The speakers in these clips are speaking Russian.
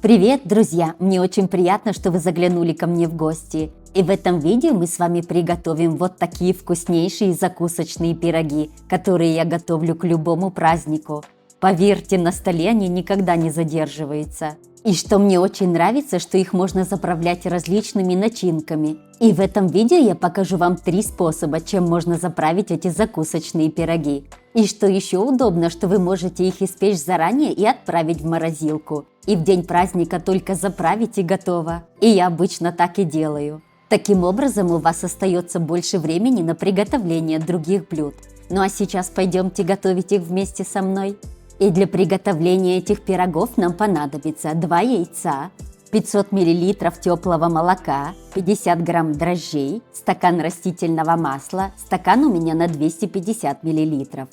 Привет, друзья! Мне очень приятно, что вы заглянули ко мне в гости. И в этом видео мы с вами приготовим вот такие вкуснейшие закусочные пироги, которые я готовлю к любому празднику. Поверьте, на столе они никогда не задерживаются. И что мне очень нравится, что их можно заправлять различными начинками. И в этом видео я покажу вам 3 способа, чем можно заправить эти закусочные пироги. И что еще удобно, что вы можете их испечь заранее и отправить в морозилку. И в день праздника только заправить и готово. И я обычно так и делаю. Таким образом, у вас остается больше времени на приготовление других блюд. Ну а сейчас пойдемте готовить их вместе со мной. И для приготовления этих пирогов нам понадобится 2 яйца, 500 мл теплого молока, 50 грамм дрожжей, стакан растительного масла, стакан у меня на 250 мл,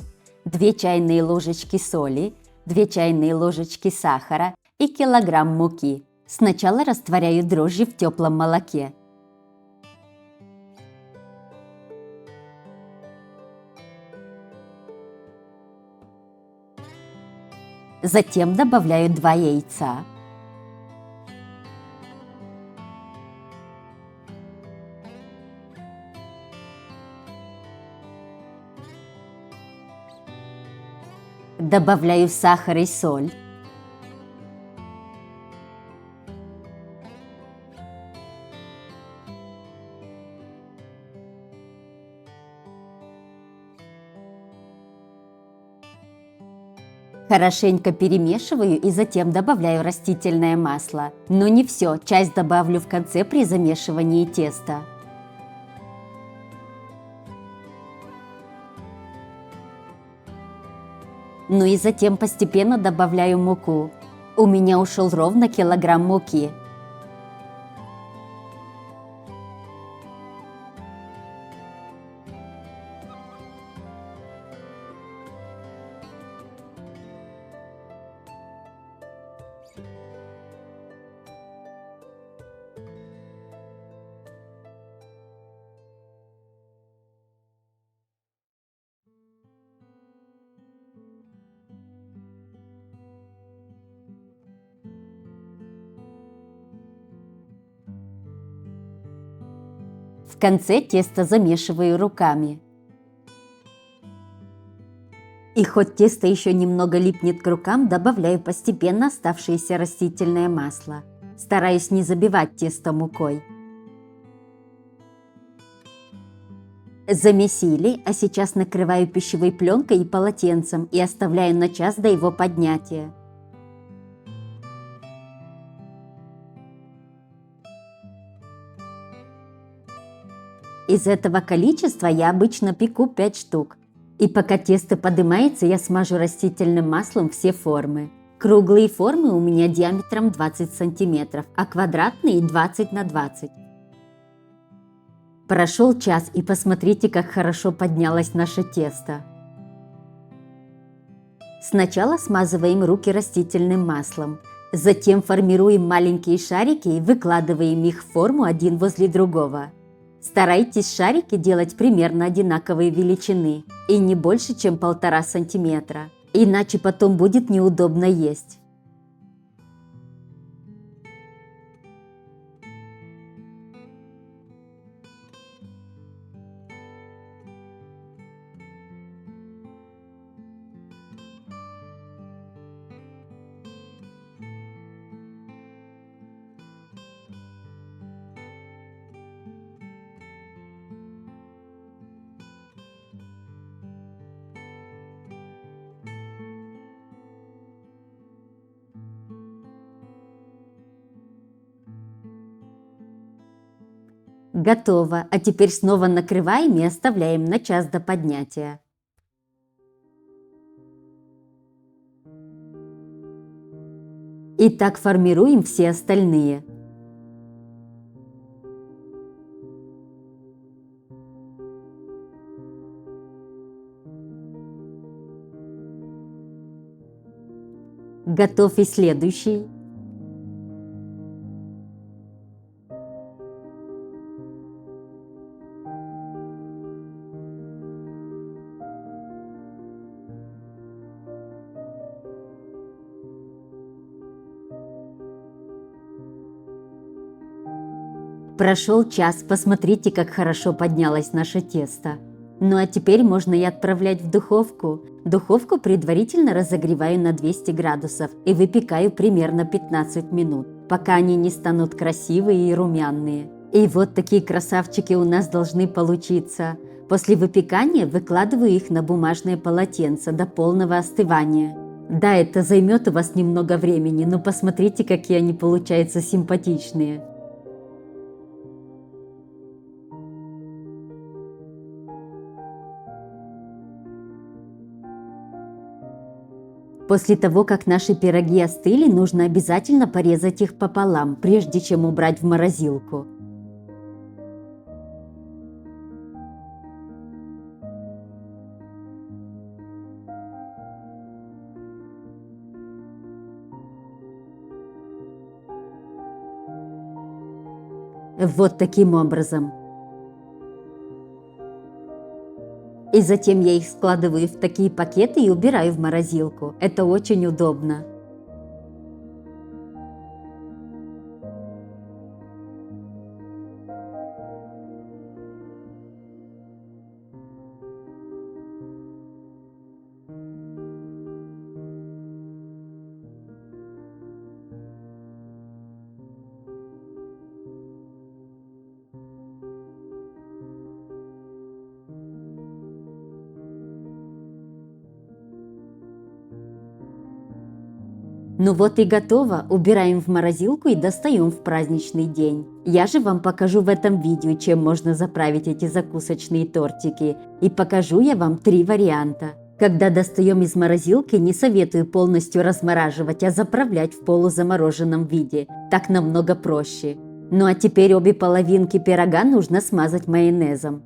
2 чайные ложечки соли, 2 чайные ложечки сахара и килограмм муки. Сначала растворяю дрожжи в теплом молоке. Затем добавляю 2 яйца. Добавляю сахар и соль. Хорошенько перемешиваю и затем добавляю растительное масло. Но не все, часть добавлю в конце при замешивании теста. Ну и затем постепенно добавляю муку. У меня ушел ровно килограмм муки. В конце тесто замешиваю руками. И хоть тесто еще немного липнет к рукам, добавляю постепенно оставшееся растительное масло. Стараюсь не забивать тесто мукой. Замесили, а сейчас накрываю пищевой пленкой и полотенцем и оставляю на час до его поднятия. Из этого количества я обычно пеку 5 штук. И пока тесто поднимается, я смажу растительным маслом все формы. Круглые формы у меня диаметром 20 сантиметров, а квадратные 20 на 20. Прошел час, и посмотрите, как хорошо поднялось наше тесто. Сначала смазываем руки растительным маслом. Затем формируем маленькие шарики и выкладываем их в форму один возле другого. Старайтесь шарики делать примерно одинаковой величины и не больше, чем 1,5 сантиметра, иначе потом будет неудобно есть. Готово, а теперь снова накрываем и оставляем на час до поднятия. И так формируем все остальные. Готов и следующий. Прошел час, посмотрите, как хорошо поднялось наше тесто. Ну а теперь можно и отправлять в духовку. Духовку предварительно разогреваю на 200 градусов и выпекаю примерно 15 минут, пока они не станут красивые и румяные. И вот такие красавчики у нас должны получиться. После выпекания выкладываю их на бумажное полотенце до полного остывания. Да, это займет у вас немного времени, но посмотрите, какие они получаются симпатичные. После того, как наши пироги остыли, нужно обязательно порезать их пополам, прежде чем убрать в морозилку. Вот таким образом. И затем я их складываю в такие пакеты и убираю в морозилку. Это очень удобно. Ну вот и готово. Убираем в морозилку и достаем в праздничный день. Я же вам покажу в этом видео, чем можно заправить эти закусочные тортики. И покажу я вам 3 варианта. Когда достаем из морозилки, не советую полностью размораживать, а заправлять в полузамороженном виде. Так намного проще. Ну а теперь обе половинки пирога нужно смазать майонезом.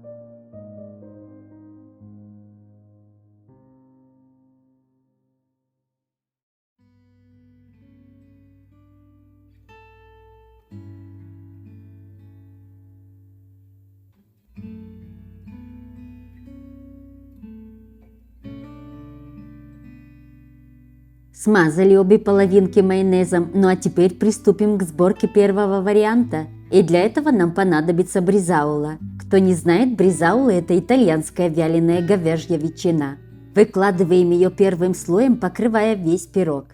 Смазали обе половинки майонезом, ну а теперь приступим к сборке первого варианта. И для этого нам понадобится бризаула. Кто не знает, бризаула – это итальянская вяленая говяжья ветчина. Выкладываем ее первым слоем, покрывая весь пирог.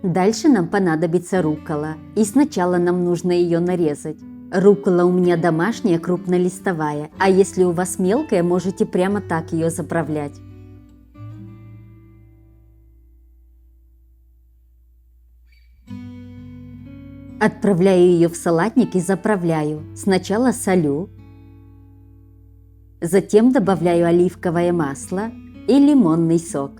Дальше нам понадобится руккола, и сначала нам нужно ее нарезать. Руккола у меня домашняя, крупнолистовая, а если у вас мелкая, можете прямо так ее заправлять. Отправляю ее в салатник и заправляю. Сначала солю, затем добавляю оливковое масло и лимонный сок.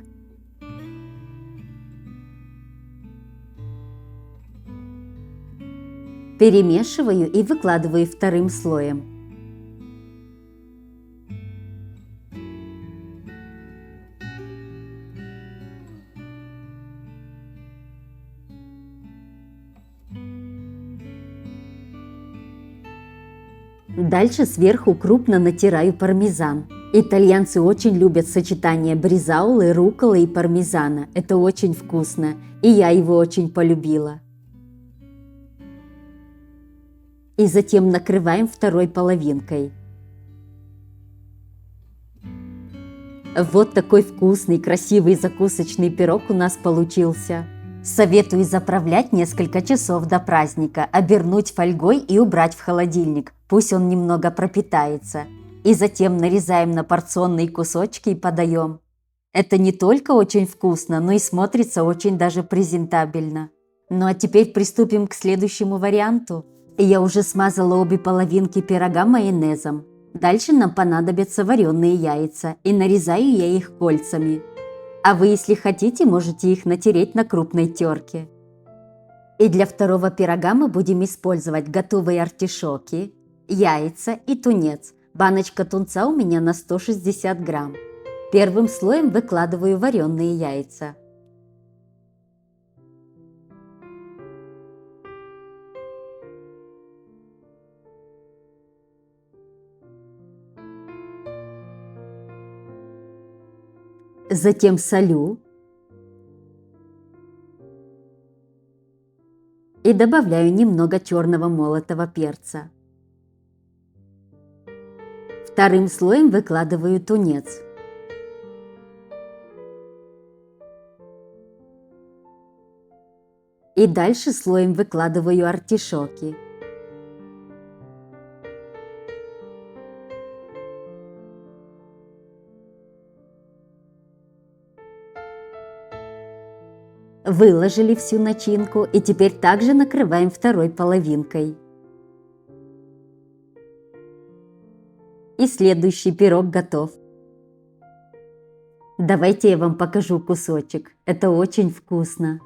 Перемешиваю и выкладываю вторым слоем. Дальше сверху крупно натираю пармезан. Итальянцы очень любят сочетание бризаулы, рукколы и пармезана. Это очень вкусно, и я его очень полюбила. И затем накрываем второй половинкой. Вот такой вкусный, красивый закусочный пирог у нас получился. Советую заправлять несколько часов до праздника, обернуть фольгой и убрать в холодильник. Пусть он немного пропитается. И затем нарезаем на порционные кусочки и подаем. Это не только очень вкусно, но и смотрится очень даже презентабельно. Ну а теперь приступим к следующему варианту. Я уже смазала обе половинки пирога майонезом. Дальше нам понадобятся вареные яйца, и нарезаю я их кольцами. А вы, если хотите, можете их натереть на крупной терке. И для второго пирога мы будем использовать готовые артишоки, яйца и тунец. Баночка тунца у меня на 160 грамм. Первым слоем выкладываю вареные яйца. Затем солю и добавляю немного черного молотого перца. Вторым слоем выкладываю тунец. И дальше слоем выкладываю артишоки. Выложили всю начинку и теперь также накрываем второй половинкой. И следующий пирог готов. Давайте я вам покажу кусочек. Это очень вкусно.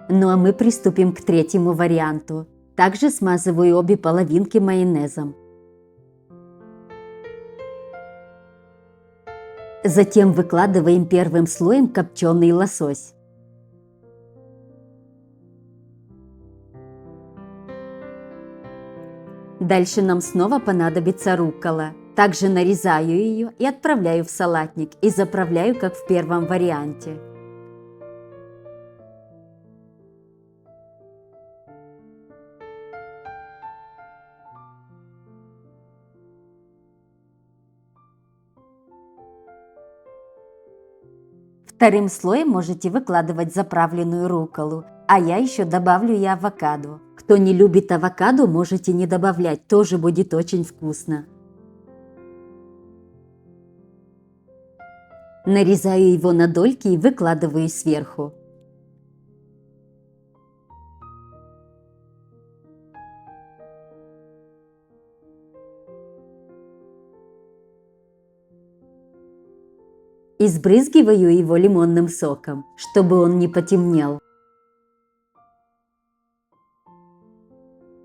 Ну а мы приступим к третьему варианту. Также смазываю обе половинки майонезом. Затем выкладываем первым слоем копченый лосось. Дальше нам снова понадобится руккола. Также нарезаю ее и отправляю в салатник и заправляю, как в первом варианте. Вторым слоем можете выкладывать заправленную рукколу, а я еще добавлю и авокадо. Кто не любит авокадо, можете не добавлять, тоже будет очень вкусно. Нарезаю его на дольки и выкладываю сверху. И сбрызгиваю его лимонным соком, чтобы он не потемнел.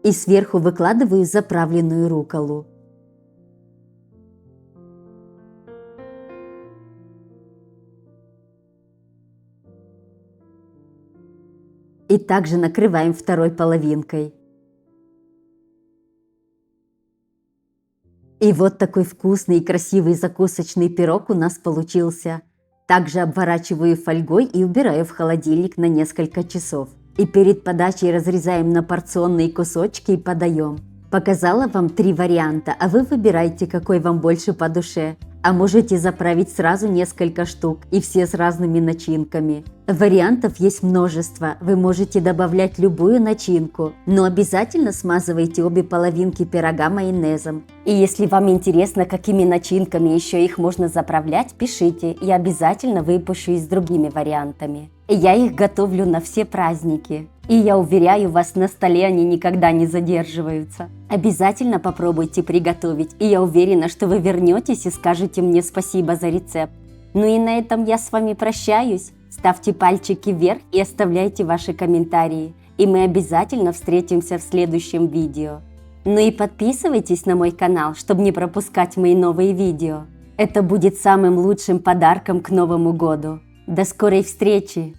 И сверху выкладываю заправленную рукколу. И также накрываем второй половинкой. И вот такой вкусный и красивый закусочный пирог у нас получился. Также обворачиваю фольгой и убираю в холодильник на несколько часов. И перед подачей разрезаем на порционные кусочки и подаем. Показала вам 3 варианта, а вы выбирайте, какой вам больше по душе. А можете заправить сразу несколько штук и все с разными начинками. Вариантов есть множество, вы можете добавлять любую начинку, но обязательно смазывайте обе половинки пирога майонезом. И если вам интересно, какими начинками еще их можно заправлять, пишите, я обязательно выпущу и с другими вариантами. Я их готовлю на все праздники. И я уверяю вас, на столе они никогда не задерживаются. Обязательно попробуйте приготовить, и я уверена, что вы вернетесь и скажете мне спасибо за рецепт. Ну и на этом я с вами прощаюсь. Ставьте пальчики вверх и оставляйте ваши комментарии. И мы обязательно встретимся в следующем видео. Ну и подписывайтесь на мой канал, чтобы не пропускать мои новые видео. Это будет самым лучшим подарком к Новому году. До скорой встречи!